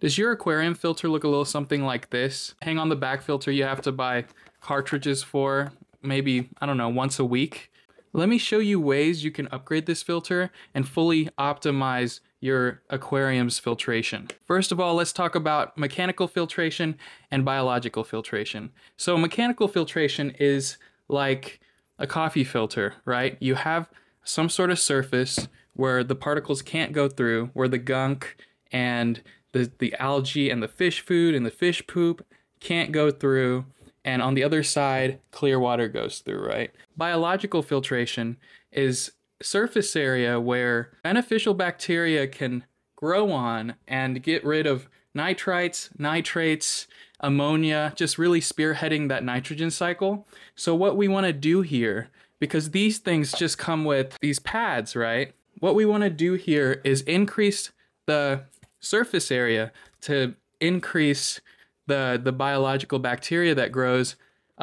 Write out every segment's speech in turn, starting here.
Does your aquarium filter look a little something like this? Hang on the back filter you have to buy cartridges for maybe, I don't know, once a week. Let me show you ways you can upgrade this filter and fully optimize your aquarium's filtration. First of all, let's talk about mechanical filtration and biological filtration. So mechanical filtration is like a coffee filter, right? You have some sort of surface where the particles can't go through, where the gunk and the algae and the fish food and the fish poop can't go through, and on the other side, clear water goes through, right? Biological filtration is surface area where beneficial bacteria can grow on and get rid of nitrites, nitrates, ammonia, just really spearheading that nitrogen cycle. So what we want to do here, because these things just come with these pads, right? What we want to do here is increase the surface area to increase the biological bacteria that grows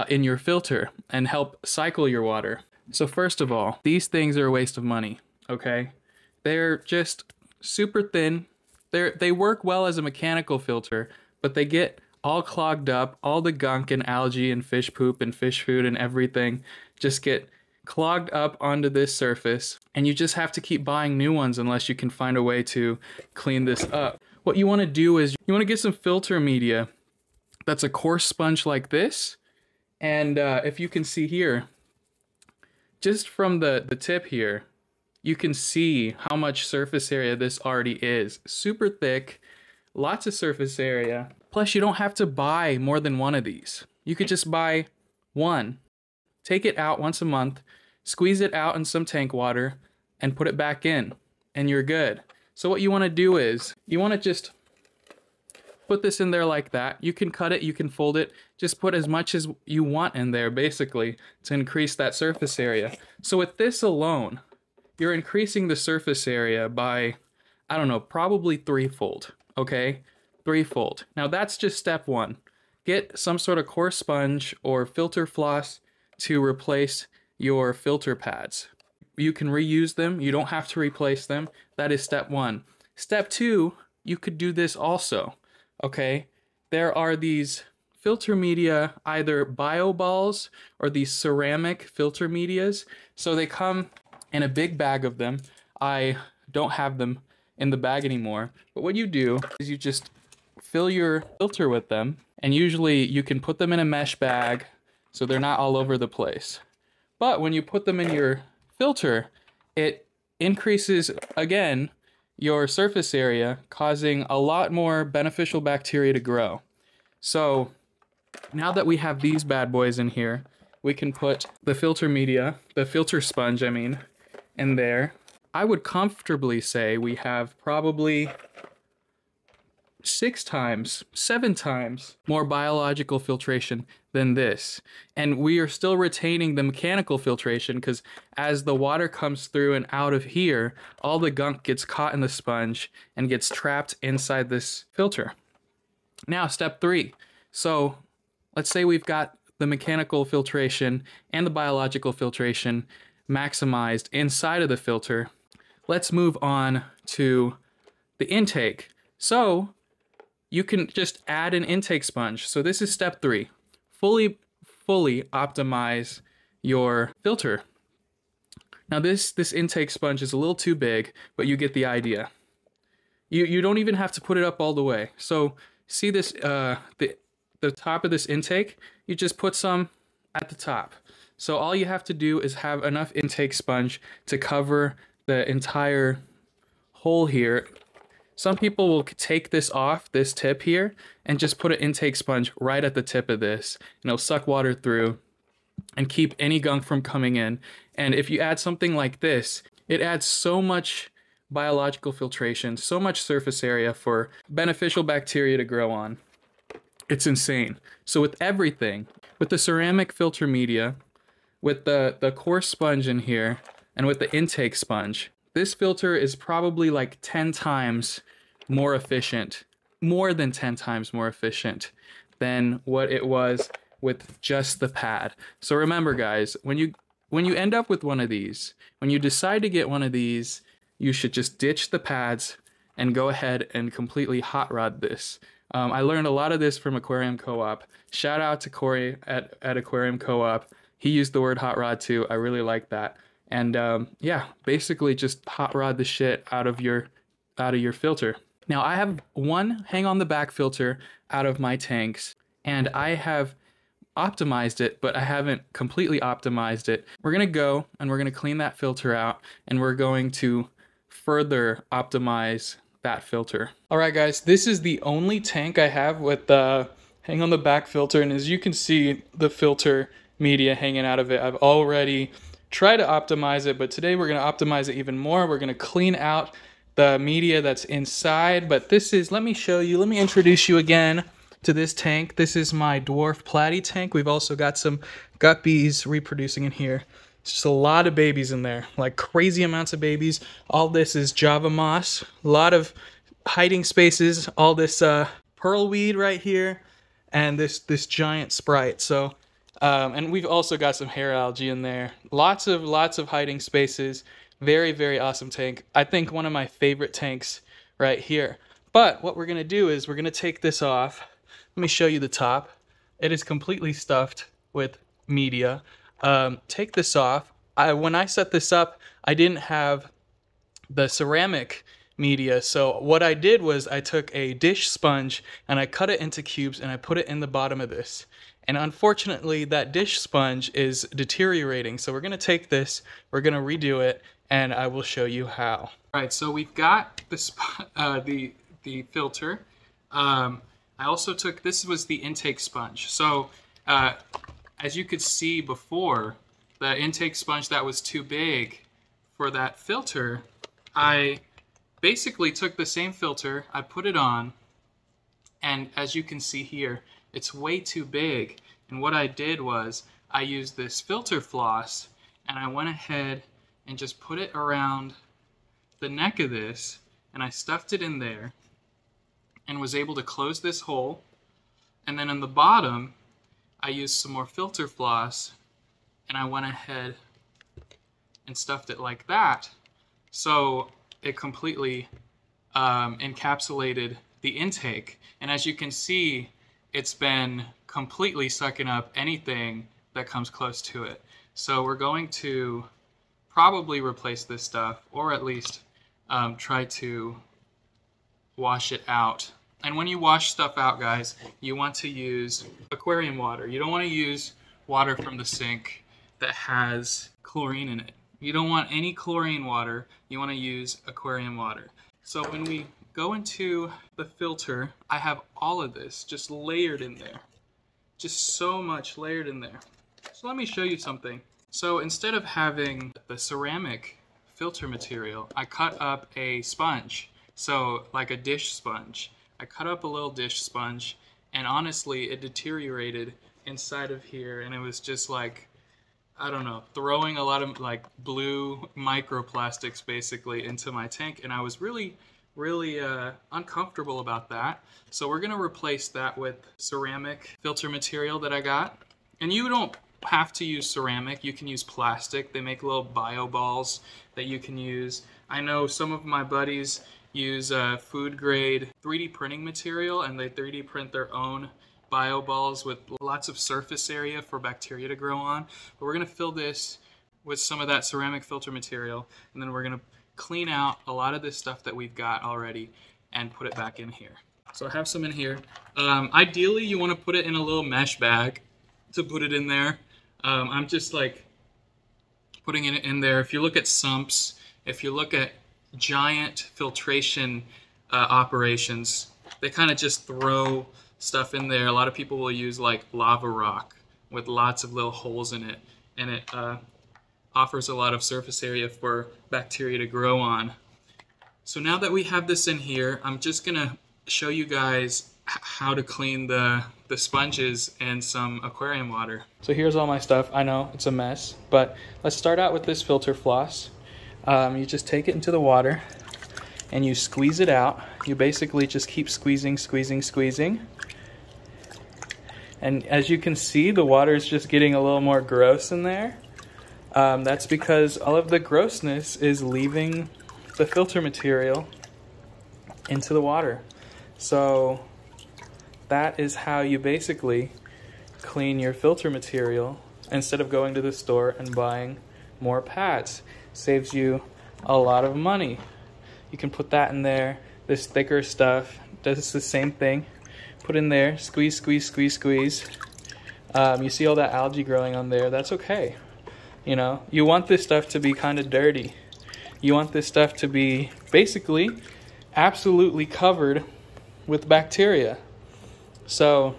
in your filter and help cycle your water. So first of all, these things are a waste of money, okay? They're just super thin. They work well as a mechanical filter, but they get all clogged up. All the gunk and algae and fish poop and fish food and everything just get clogged up onto this surface, and you just have to keep buying new ones unless you can find a way to clean this up. What you want to do is you want to get some filter media that's a coarse sponge like this, and if you can see here, just from the tip here, you can see how much surface area this already is. Super thick, lots of surface area. Plus, you don't have to buy more than one of these. You could just buy one. Take it out once a month, squeeze it out in some tank water, and put it back in, and you're good. So what you want to do is, you want to just put this in there like that. You can cut it, you can fold it, just put as much as you want in there, basically, to increase that surface area. So with this alone, you're increasing the surface area by, I don't know, probably threefold, okay? Threefold. Now that's just step one. Get some sort of coarse sponge or filter floss to replace your filter pads. You can reuse them. You don't have to replace them. That is step one. Step two, you could do this also, okay? There are these filter media, either bio balls or these ceramic filter medias. So they come in a big bag of them. I don't have them in the bag anymore. But what you do is you just fill your filter with them, and usually you can put them in a mesh bag so they're not all over the place. But when you put them in your filter, it increases, again, your surface area, causing a lot more beneficial bacteria to grow. So now that we have these bad boys in here, we can put the filter media, the filter sponge, I mean, in there. I would comfortably say we have probably 6 times, 7 times more biological filtration than this. And we are still retaining the mechanical filtration because as the water comes through and out of here, all the gunk gets caught in the sponge and gets trapped inside this filter. Now, step 3. So let's say we've got the mechanical filtration and the biological filtration maximized inside of the filter. Let's move on to the intake. So you can just add an intake sponge. So this is step 3. Fully optimize your filter. Now this intake sponge is a little too big, but you get the idea. You don't even have to put it up all the way. So see this, the top of this intake, you just put some at the top. So all you have to do is have enough intake sponge to cover the entire hole here. Some people will take this off, this tip here, and just put an intake sponge right at the tip of this, and it'll suck water through and keep any gunk from coming in. And if you add something like this, it adds so much biological filtration, so much surface area for beneficial bacteria to grow on. It's insane. So with everything, with the ceramic filter media, with the coarse sponge in here, and with the intake sponge, this filter is probably like 10 times more efficient, more than 10 times more efficient than what it was with just the pad. So remember guys, when you end up with one of these, when you decide to get one of these, you should just ditch the pads and go ahead and completely hot rod this. I learned a lot of this from Aquarium Co-op. Shout out to Corey at Aquarium Co-op. He used the word hot rod too. I really like that. And yeah, basically just hot rod the shit out of your filter. Now I have one hang on the back filter out of my tanks, and I have optimized it, but I haven't completely optimized it. We're gonna go and we're gonna clean that filter out, and we're going to further optimize that filter. All right, guys, this is the only tank I have with the hang on the back filter, and as you can see, the filter media hanging out of it. I've already tried to optimize it, but today we're gonna optimize it even more. We're gonna clean out the media that's inside, but this is, let me show you, let me introduce you again to this tank. This is my dwarf platy tank. We've also got some guppies reproducing in here. It's just a lot of babies in there, like crazy amounts of babies. All this is Java moss, a lot of hiding spaces, all this pearl weed right here, and this giant sprite. So, and we've also got some hair algae in there. Lots of hiding spaces. Very, very awesome tank. I think one of my favorite tanks right here. But what we're gonna do is we're gonna take this off. Let me show you the top. It is completely stuffed with media. Take this off. When I set this up, I didn't have the ceramic media. So what I did was I took a dish sponge and I cut it into cubes and I put it in the bottom of this. And unfortunately, that dish sponge is deteriorating. So we're gonna take this, we're gonna redo it, and I will show you how. All right, so we've got the filter. I also took, this was the intake sponge. So as you could see before, the intake sponge that was too big for that filter, I basically took the same filter, I put it on, and as you can see here, it's way too big. And what I did was I used this filter floss and I went ahead and just put it around the neck of this, and I stuffed it in there and was able to close this hole. And then on the bottom, I used some more filter floss and I went ahead and stuffed it like that. So it completely encapsulated the intake. And as you can see, it's been completely sucking up anything that comes close to it. So we're going to probably replace this stuff, or at least try to wash it out. And when you wash stuff out, guys, you want to use aquarium water. You don't want to use water from the sink that has chlorine in it. You don't want any chlorine water. You want to use aquarium water. So when we go into the filter, I have all of this just layered in there. Just so much layered in there. So let me show you something. So instead of having the ceramic filter material, I cut up a sponge. So like a dish sponge. I cut up a little dish sponge, and honestly, it deteriorated inside of here, and it was just like, I don't know, throwing a lot of like blue microplastics basically into my tank, and I was really uncomfortable about that. So we're gonna replace that with ceramic filter material that I got. And you don't have to use ceramic, you can use plastic. They make little bio balls that you can use. I know some of my buddies use food grade 3D printing material, and they 3D print their own bio balls with lots of surface area for bacteria to grow on. But we're gonna fill this with some of that ceramic filter material, and then we're gonna clean out a lot of this stuff that we've got already and put it back in here. So I have some in here. Ideally, you want to put it in a little mesh bag to put it in there. I'm just like putting it in there. If you look at sumps, if you look at giant filtration operations, they kind of just throw stuff in there. A lot of people will use like lava rock with lots of little holes in it, and it offers a lot of surface area for bacteria to grow on. So now that we have this in here, I'm just gonna show you guys how to clean the sponges and some aquarium water. So here's all my stuff. I know it's a mess, but let's start out with this filter floss. You just take it into the water and you squeeze it out. You basically just keep squeezing, squeezing, squeezing. And as you can see, the water is just getting a little more gross in there. That's because all of the grossness is leaving the filter material into the water. So that is how you basically clean your filter material instead of going to the store and buying more pads. Saves you a lot of money. You can put that in there. This thicker stuff does the same thing. Put in there, squeeze, squeeze, squeeze, squeeze. You see all that algae growing on there, that's okay. You know, you want this stuff to be kind of dirty. You want this stuff to be basically absolutely covered with bacteria. So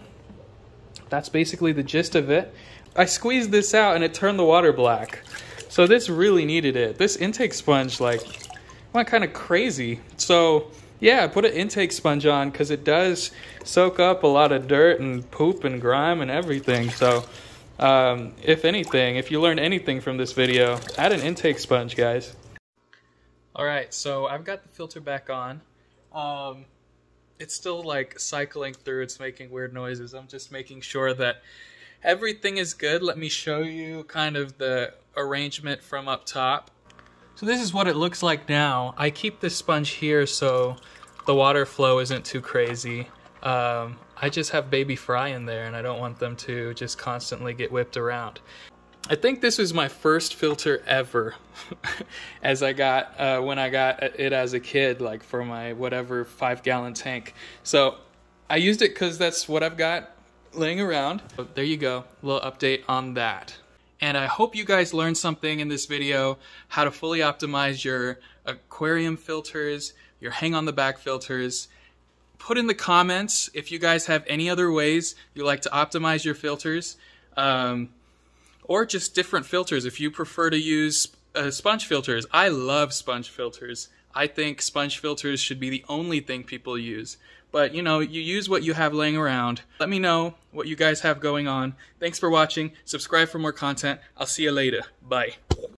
that's basically the gist of it. I squeezed this out and it turned the water black. So this really needed it. This intake sponge like went kind of crazy. So yeah, put an intake sponge on because it does soak up a lot of dirt and poop and grime and everything. So if anything, if you learned anything from this video, add an intake sponge, guys. Alright, so I've got the filter back on. It's still like cycling through, it's making weird noises. I'm just making sure that everything is good. Let me show you kind of the arrangement from up top. So this is what it looks like now. I keep this sponge here so the water flow isn't too crazy. I just have baby fry in there and I don't want them to just constantly get whipped around. I think this was my first filter ever as I got when I got it as a kid, like for my whatever 5-gallon tank. So I used it because that's what I've got laying around. But there you go, a little update on that. And I hope you guys learned something in this video, how to fully optimize your aquarium filters, your hang on the back filters. Put in the comments if you guys have any other ways you like to optimize your filters, or just different filters if you prefer to use sponge filters. I love sponge filters. I think sponge filters should be the only thing people use. But you know, you use what you have laying around. Let me know what you guys have going on. Thanks for watching. Subscribe for more content. I'll see you later. Bye.